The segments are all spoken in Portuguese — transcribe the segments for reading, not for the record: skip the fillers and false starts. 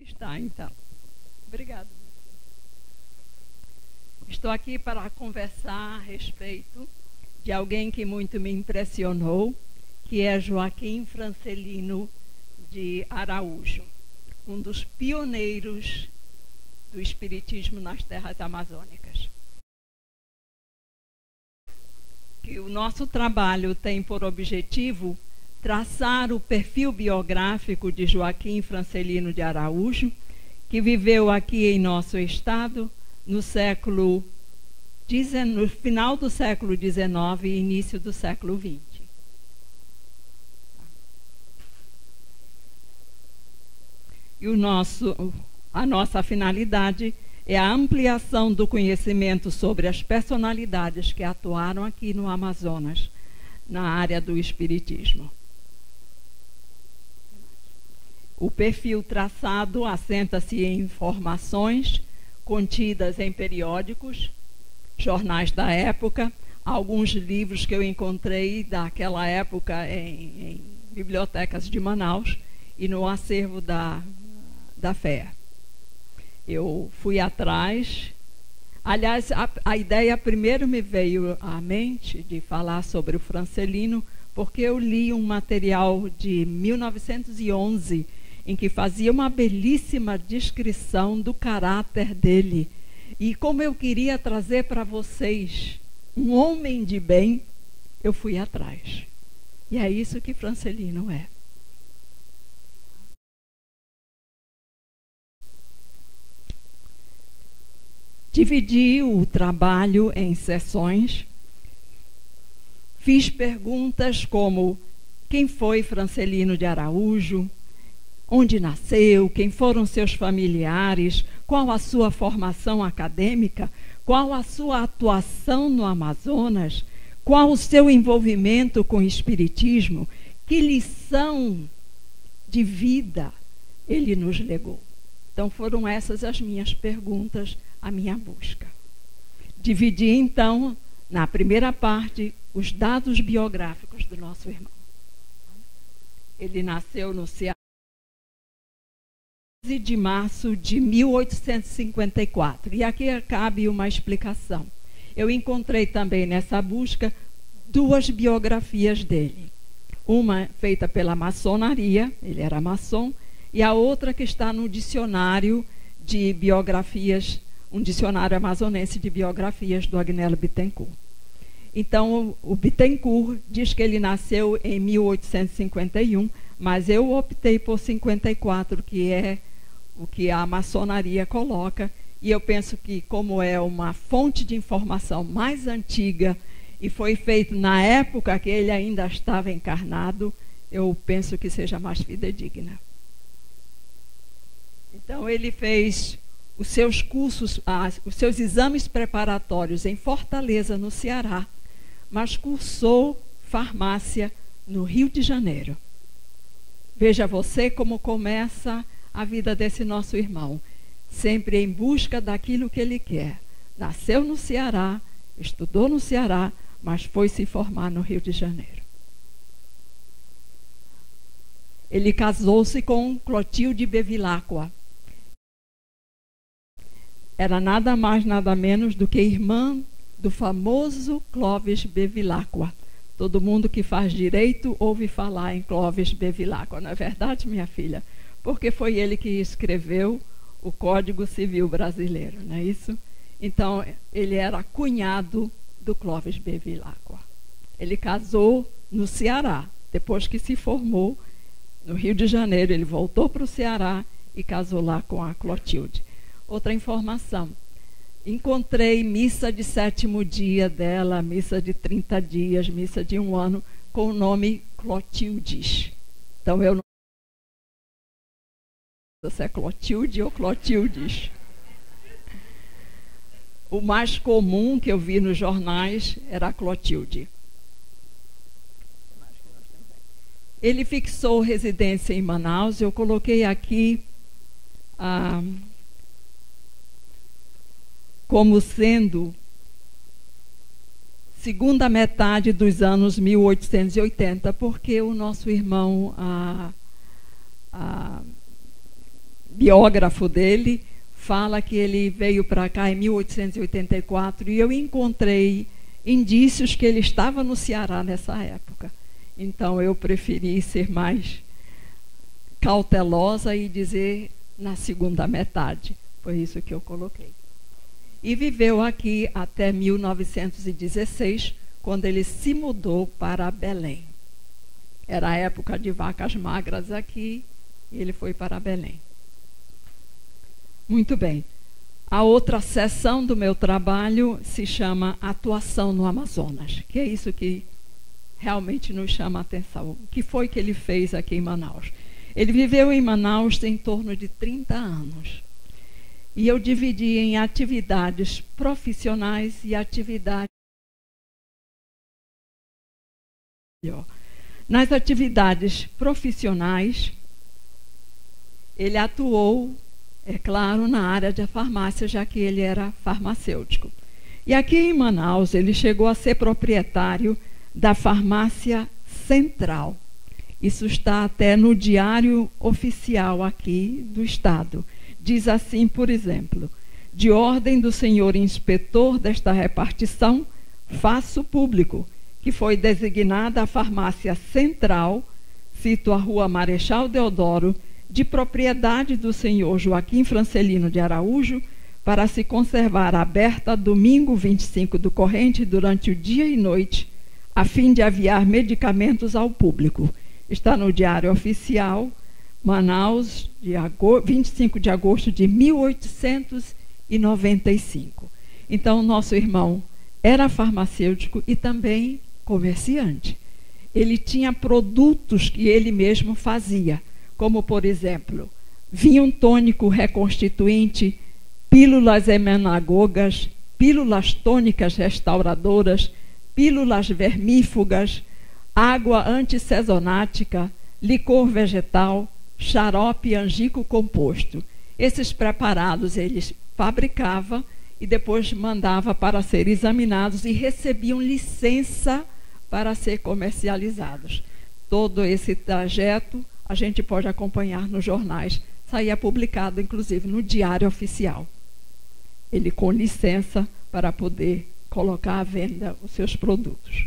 Está, então. Obrigada. Estou aqui para conversar a respeito de alguém que muito me impressionou, que é Joaquim Francelino de Araújo, um dos pioneiros do espiritismo nas terras amazônicas. Que o nosso trabalho tem por objetivo traçar o perfil biográfico de Joaquim Francelino de Araújo, que viveu aqui em nosso estado no final do século XIX e início do século XX. E a nossa finalidade é a ampliação do conhecimento sobre as personalidades que atuaram aqui no Amazonas, na área do espiritismo. O perfil traçado assenta-se em informações contidas em periódicos, jornais da época, alguns livros que eu encontrei daquela época em bibliotecas de Manaus e no acervo da FEA. Eu fui atrás. Aliás, a ideia primeiro me veio à mente de falar sobre o Francelino, porque eu li um material de 1911 em que fazia uma belíssima descrição do caráter dele. E como eu queria trazer para vocês um homem de bem, eu fui atrás. E é isso que Francelino é. Dividi o trabalho em sessões. Fiz perguntas como: quem foi Francelino de Araújo? Onde nasceu? Quem foram seus familiares? Qual a sua formação acadêmica? Qual a sua atuação no Amazonas? Qual o seu envolvimento com o espiritismo? Que lição de vida ele nos legou? Então foram essas as minhas perguntas, a minha busca. Dividi então, na primeira parte, os dados biográficos do nosso irmão. Ele nasceu no Ceará de março de 1854. E aqui cabe uma explicação. Eu encontrei também nessa busca duas biografias dele. Uma feita pela maçonaria, ele era maçom, e a outra que está no dicionário de biografias, um dicionário amazonense de biografias do Agnello Bittencourt. Então, o Bittencourt diz que ele nasceu em 1851, mas eu optei por 54, que é o que a maçonaria coloca, e eu penso que, como é uma fonte de informação mais antiga e foi feito na época que ele ainda estava encarnado, eu penso que seja mais fidedigna. Então, ele fez os seus cursos, os seus exames preparatórios em Fortaleza, no Ceará, mas cursou farmácia no Rio de Janeiro. Veja você como começa a vida desse nosso irmão, sempre em busca daquilo que ele quer. Nasceu no Ceará, estudou no Ceará, mas foi se formar no Rio de Janeiro. Ele casou-se com Clotilde Bevilacqua. Era nada mais, nada menos do que irmã do famoso Clovis Bevilacqua. Todo mundo que faz direito ouve falar em Clovis Bevilacqua, não é verdade, minha filha? Porque foi ele que escreveu o Código Civil Brasileiro, não é isso? Então, ele era cunhado do Clovis Bevilacqua. Ele casou no Ceará. Depois que se formou no Rio de Janeiro, ele voltou para o Ceará e casou lá com a Clotilde. Outra informação. Encontrei missa de 7º dia dela, missa de 30 dias, missa de 1 ano, com o nome Clotildes. Então, eu não sei se é Clotilde ou Clotildes. O mais comum que eu vi nos jornais era a Clotilde. Ele fixou residência em Manaus. Eu coloquei aqui como sendo segunda metade dos anos 1880, porque o nosso irmão biógrafo dele fala que ele veio para cá em 1884 e eu encontrei indícios que ele estava no Ceará nessa época. Então eu preferi ser mais cautelosa e dizer na segunda metade. Foi isso que eu coloquei. E viveu aqui até 1916, quando ele se mudou para Belém. Era a época de vacas magras aqui, e ele foi para Belém. Muito bem. A outra seção do meu trabalho se chama Atuação no Amazonas, que é isso que realmente nos chama a atenção. O que foi que ele fez aqui em Manaus? Ele viveu em Manaus em torno de 30 anos. E eu dividi em atividades profissionais e atividades... Nas atividades profissionais, ele atuou, é claro, na área da farmácia, já que ele era farmacêutico. E aqui em Manaus, ele chegou a ser proprietário da Farmácia Central. Isso está até no Diário Oficial aqui do Estado. Diz assim, por exemplo: de ordem do senhor inspetor desta repartição, faço público que foi designada a Farmácia Central, cito a Rua Marechal Deodoro, de propriedade do senhor Joaquim Francelino de Araújo, para se conservar aberta domingo 25 do corrente durante o dia e noite, a fim de aviar medicamentos ao público. Está no Diário Oficial, Manaus, 25 de agosto de 1895. Então, nosso irmão era farmacêutico e também comerciante. Ele tinha produtos que ele mesmo fazia, como, por exemplo, vinho tônico reconstituinte, pílulas emenagogas, pílulas tônicas restauradoras, pílulas vermífugas, água antissesonática, licor vegetal, xarope angico composto. Esses preparados eles fabricava e depois mandava para ser examinados e recebiam licença para ser comercializados. Todo esse trajeto a gente pode acompanhar nos jornais. Saía publicado, inclusive, no Diário Oficial. Ele com licença para poder colocar à venda os seus produtos.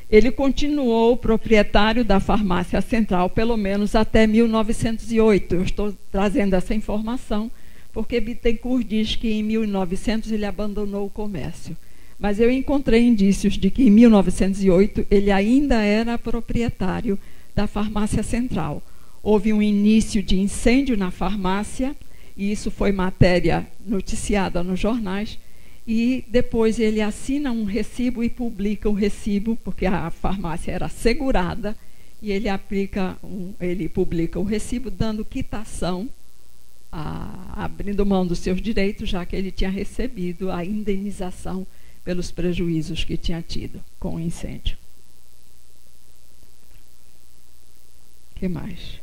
Ele continuou proprietário da Farmácia Central, pelo menos até 1908. Eu estou trazendo essa informação, porque Bittencourt diz que em 1900 ele abandonou o comércio. Mas eu encontrei indícios de que em 1908 ele ainda era proprietário da Farmácia Central. Houve um início de incêndio na farmácia, e isso foi matéria noticiada nos jornais, e depois ele assina um recibo e publica o recibo, porque a farmácia era segurada, e ele publica o recibo dando quitação, abrindo mão dos seus direitos, já que ele tinha recebido a indenização pelos prejuízos que tinha tido com o incêndio. O que mais?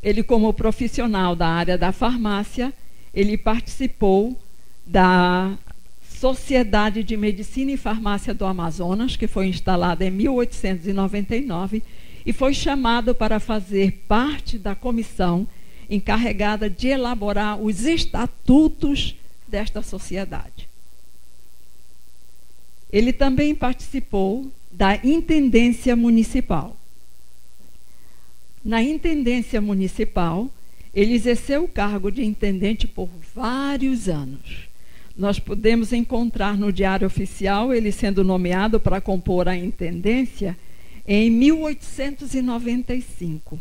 Ele, como profissional da área da farmácia, ele participou da Sociedade de Medicina e Farmácia do Amazonas, que foi instalada em 1899, e foi chamado para fazer parte da comissão encarregada de elaborar os estatutos desta sociedade. Ele também participou da Intendência Municipal. Na Intendência Municipal, ele exerceu o cargo de intendente por vários anos. Nós podemos encontrar no Diário Oficial ele sendo nomeado para compor a intendência em 1895.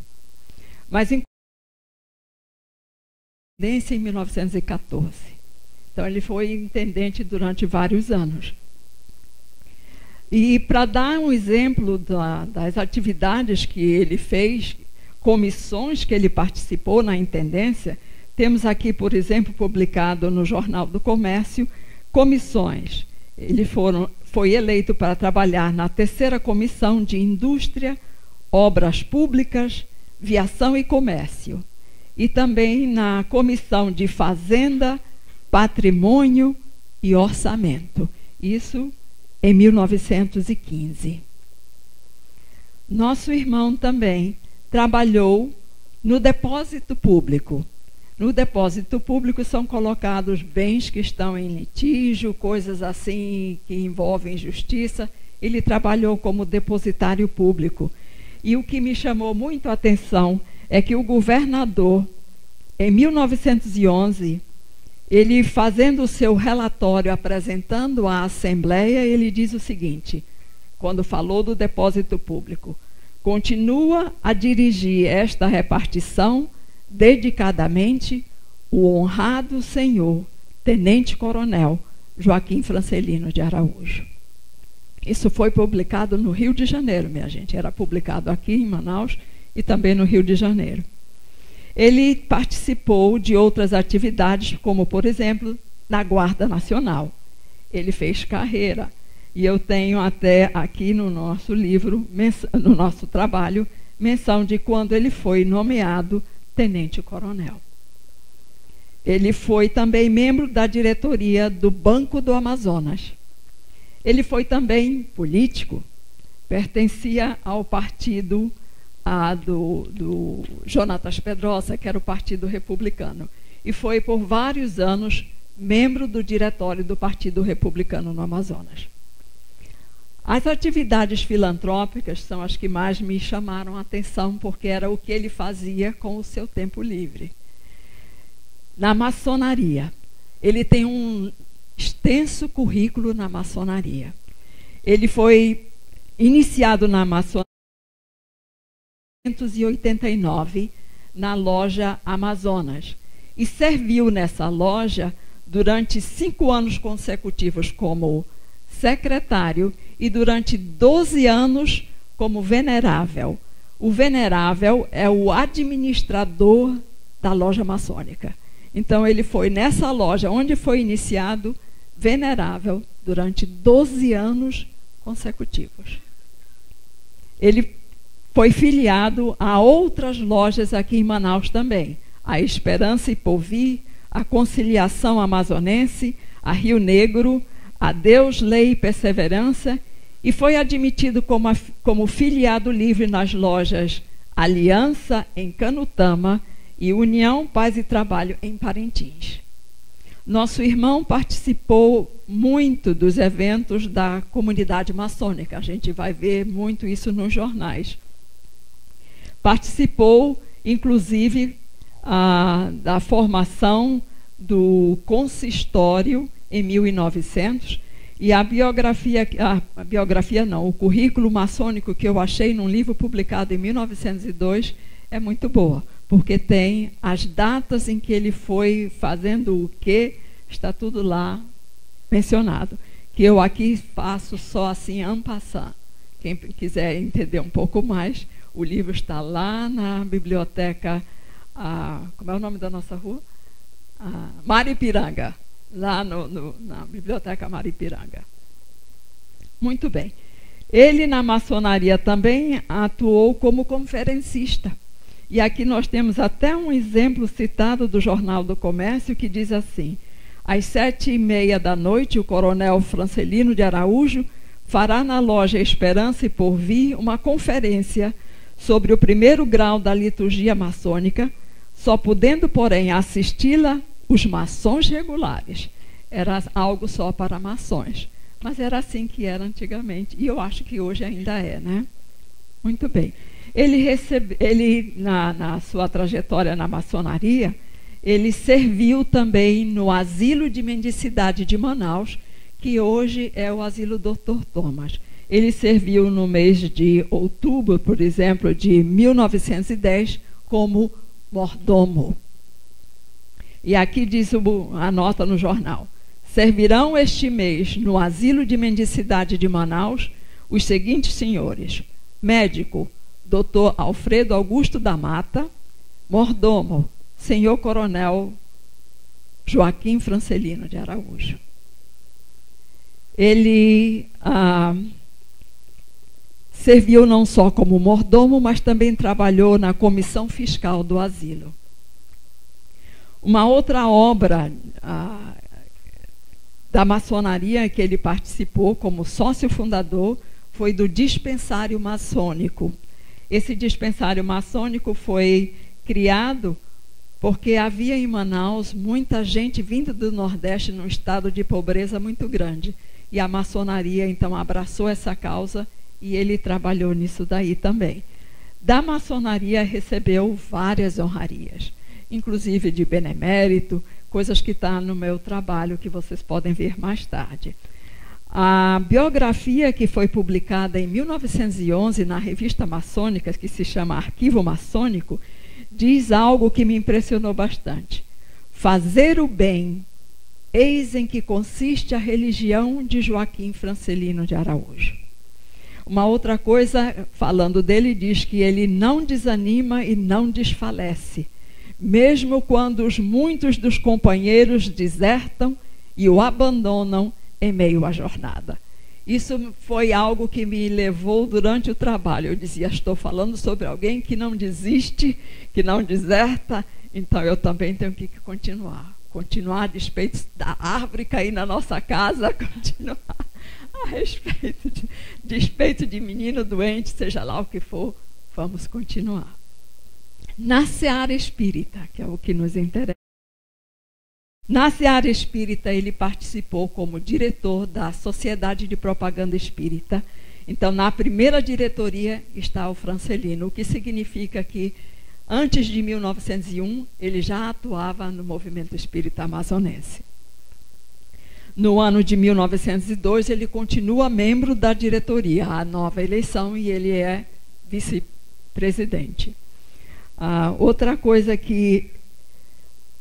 Mas em 1914. Então, ele foi intendente durante vários anos. E para dar um exemplo das atividades que ele fez, comissões que ele participou na intendência, temos aqui, por exemplo, publicado no Jornal do Comércio, comissões. Ele foi eleito para trabalhar na 3ª Comissão de Indústria, Obras Públicas, Viação e Comércio. E também na Comissão de Fazenda, Patrimônio e Orçamento. Isso em 1915. Nosso irmão também trabalhou no depósito público. No depósito público são colocados bens que estão em litígio, coisas assim que envolvem justiça. Ele trabalhou como depositário público. E o que me chamou muito a atenção é que o governador, em 1911, ele fazendo o seu relatório, apresentando à Assembleia, ele diz o seguinte, quando falou do depósito público: continua a dirigir esta repartição dedicadamente o honrado senhor tenente-coronel Joaquim Francelino de Araújo. Isso foi publicado no Rio de Janeiro, minha gente. Era publicado aqui em Manaus e também no Rio de Janeiro. Ele participou de outras atividades, como, por exemplo, na Guarda Nacional. Ele fez carreira. E eu tenho até aqui no nosso livro, no nosso trabalho, menção de quando ele foi nomeado tenente-coronel. Ele foi também membro da diretoria do Banco do Amazonas. Ele foi também político, pertencia ao partido do Jonatas Pedrosa, que era o Partido Republicano, e foi por vários anos membro do diretório do Partido Republicano no Amazonas. As atividades filantrópicas são as que mais me chamaram a atenção, porque era o que ele fazia com o seu tempo livre. Na maçonaria, ele tem um extenso currículo na maçonaria. Ele foi iniciado na maçonaria em 1989, na loja Amazonas, e serviu nessa loja durante 5 anos consecutivos como secretário e durante 12 anos como venerável. O venerável é o administrador da loja maçônica. Então, ele foi nessa loja, onde foi iniciado, venerável durante 12 anos consecutivos. Ele foi filiado a outras lojas aqui em Manaus também. A Esperança e Porvir, a Conciliação Amazonense, a Rio Negro, a Deus, Lei e Perseverança, e foi admitido como filiado livre nas lojas Aliança, em Canutama, e União, Paz e Trabalho, em Parintins. Nosso irmão participou muito dos eventos da comunidade maçônica. A gente vai ver muito isso nos jornais. Participou, inclusive, da formação do consistório em 1900, e o currículo maçônico que eu achei num livro publicado em 1902 é muito boa, porque tem as datas em que ele foi fazendo o quê, está tudo lá mencionado, que eu aqui faço só assim en passant. Quem quiser entender um pouco mais, o livro está lá na biblioteca, como é o nome da nossa rua? Maripiranga, lá na biblioteca Maripiranga. Muito bem. Ele na maçonaria também atuou como conferencista. E aqui nós temos até um exemplo citado do Jornal do Comércio, que diz assim: às 7h30 da noite, o coronel Francelino de Araújo fará na loja Esperança e Porvir uma conferência sobre o 1º grau da liturgia maçônica, só podendo, porém, assisti-la os maçons regulares. Era algo só para maçons, mas era assim que era antigamente, e eu acho que hoje ainda é, né? Muito bem. Ele na sua trajetória na maçonaria, ele serviu também no Asilo de Mendicidade de Manaus, que hoje é o Asilo Dr. Thomas. Ele serviu no mês de outubro, por exemplo, de 1910, como mordomo. E aqui diz a nota no jornal: servirão este mês no Asilo de Mendicidade de Manaus os seguintes senhores: médico, Dr. Alfredo Augusto da Mata; mordomo, senhor coronel Joaquim Francelino de Araújo. Ele serviu não só como mordomo, mas também trabalhou na comissão fiscal do asilo. Uma outra obra da maçonaria que ele participou como sócio fundador foi do dispensário maçônico. Esse dispensário maçônico foi criado porque havia em Manaus muita gente vindo do Nordeste num estado de pobreza muito grande. E a maçonaria, então, abraçou essa causa e ele trabalhou nisso daí também. Da maçonaria recebeu várias honrarias, inclusive de benemérito, coisas que estão no meu trabalho que vocês podem ver mais tarde. A biografia que foi publicada em 1911 na revista maçônica, que se chama Arquivo Maçônico, diz algo que me impressionou bastante. Fazer o bem, eis em que consiste a religião de Joaquim Francelino de Araújo. Uma outra coisa, falando dele, diz que ele não desanima e não desfalece, mesmo quando muitos dos companheiros desertam e o abandonam em meio à jornada. Isso foi algo que me levou durante o trabalho. Eu dizia, estou falando sobre alguém que não desiste, que não deserta, então eu também tenho que continuar. Continuar a despeito da árvore cair na nossa casa, continuar a despeito de menino doente, seja lá o que for, vamos continuar. Na seara espírita, que é o que nos interessa. Na seara espírita, ele participou como diretor da Sociedade de Propaganda Espírita. Então, na primeira diretoria está o Francelino, o que significa que, antes de 1901, ele já atuava no movimento espírita amazonense. No ano de 1902, ele continua membro da diretoria, há nova eleição, e ele é vice-presidente. Outra coisa que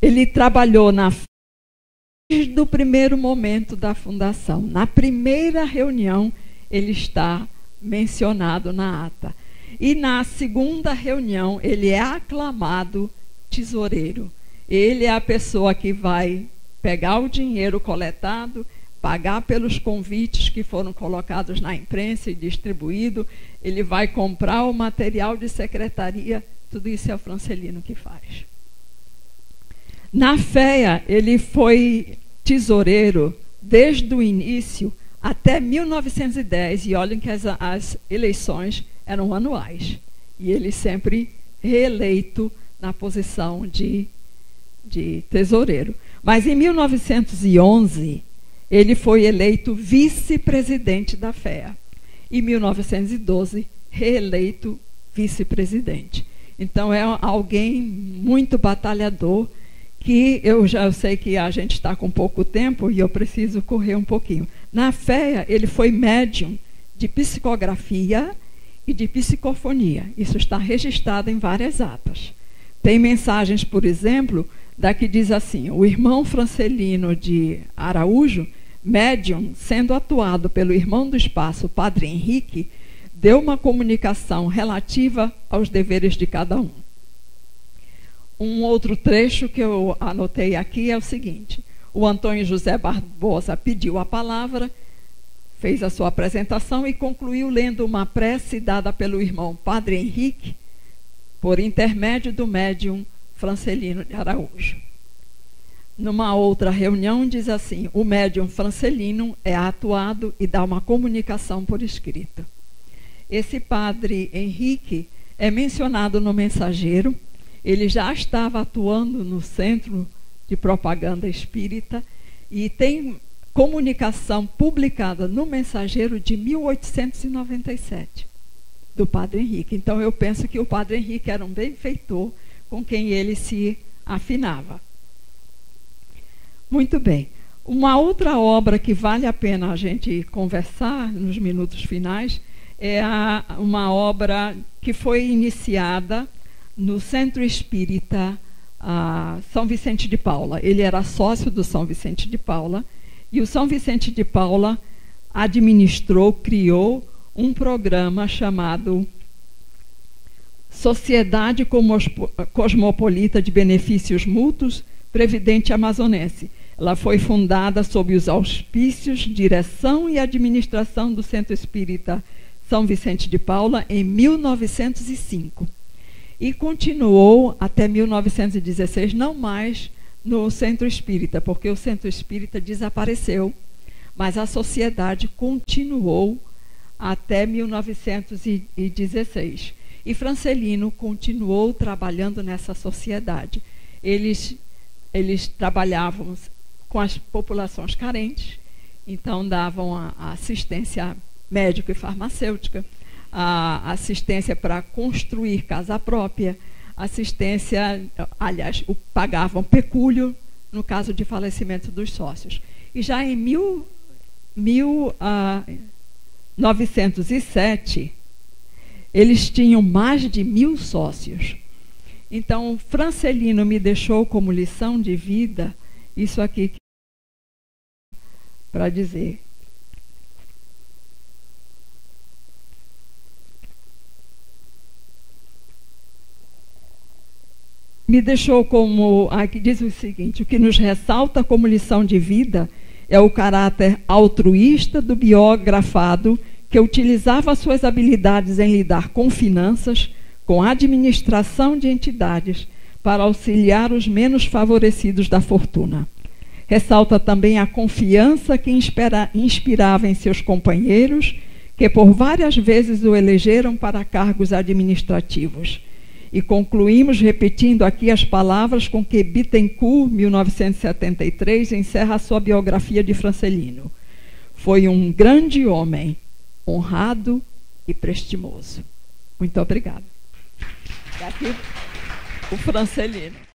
ele trabalhou desde o primeiro momento da fundação. Na primeira reunião, ele está mencionado na ata. E na segunda reunião, ele é aclamado tesoureiro. Ele é a pessoa que vai pegar o dinheiro coletado, pagar pelos convites que foram colocados na imprensa e distribuído, ele vai comprar o material de secretaria, tudo isso é o Francelino que faz. Na FEA, ele foi tesoureiro desde o início até 1910, e olhem que as eleições eram anuais, e ele sempre reeleito na posição de tesoureiro. Mas em 1911, ele foi eleito vice-presidente da FEA. Em 1912, reeleito vice-presidente. Então, é alguém muito batalhador, que eu sei que a gente está com pouco tempo e eu preciso correr um pouquinho. Na FEA, ele foi médium de psicografia e de psicofonia. Isso está registrado em várias atas. Tem mensagens, por exemplo, da que diz assim: o irmão Francelino de Araújo, médium, sendo atuado pelo irmão do espaço, Padre Henrique, deu uma comunicação relativa aos deveres de cada um. Um outro trecho que eu anotei aqui é o seguinte: o Antônio José Barbosa pediu a palavra, fez a sua apresentação e concluiu lendo uma prece dada pelo irmão Padre Henrique, por intermédio do médium Francelino de Araújo. Numa outra reunião diz assim: o médium Francelino é atuado e dá uma comunicação por escrito. Esse Padre Henrique é mencionado no Mensageiro. Ele já estava atuando no Centro de Propaganda Espírita e tem comunicação publicada no Mensageiro de 1897, do Padre Henrique. Então, eu penso que o Padre Henrique era um benfeitor com quem ele se afinava. Muito bem. Uma outra obra que vale a pena a gente conversar nos minutos finais é uma obra que foi iniciada no Centro Espírita São Vicente de Paula. Ele era sócio do São Vicente de Paula, e o São Vicente de Paula criou um programa chamado Sociedade Cosmopolita de Benefícios Mútuos Previdente Amazonense. Ela foi fundada sob os auspícios, direção e administração do Centro Espírita São Vicente de Paula em 1905. E continuou até 1916, não mais no Centro Espírita, porque o Centro Espírita desapareceu, mas a sociedade continuou até 1916. E Francelino continuou trabalhando nessa sociedade. Eles trabalhavam com as populações carentes, então davam a assistência médica e farmacêutica, a assistência para construir casa própria, assistência, aliás, pagavam pecúlio no caso de falecimento dos sócios. E já em 1907, eles tinham mais de 1.000 sócios. Então, Francelino me deixou como lição de vida isso aqui para dizer. Me deixou como, aqui diz o seguinte: o que nos ressalta como lição de vida é o caráter altruísta do biografado, que utilizava suas habilidades em lidar com finanças, com a administração de entidades, para auxiliar os menos favorecidos da fortuna. Ressalta também a confiança que inspirava em seus companheiros, que por várias vezes o elegeram para cargos administrativos. E concluímos repetindo aqui as palavras com que Bittencourt, 1973, encerra a sua biografia de Francelino. Foi um grande homem, honrado e prestimoso. Muito obrigada. Daqui o Francelino.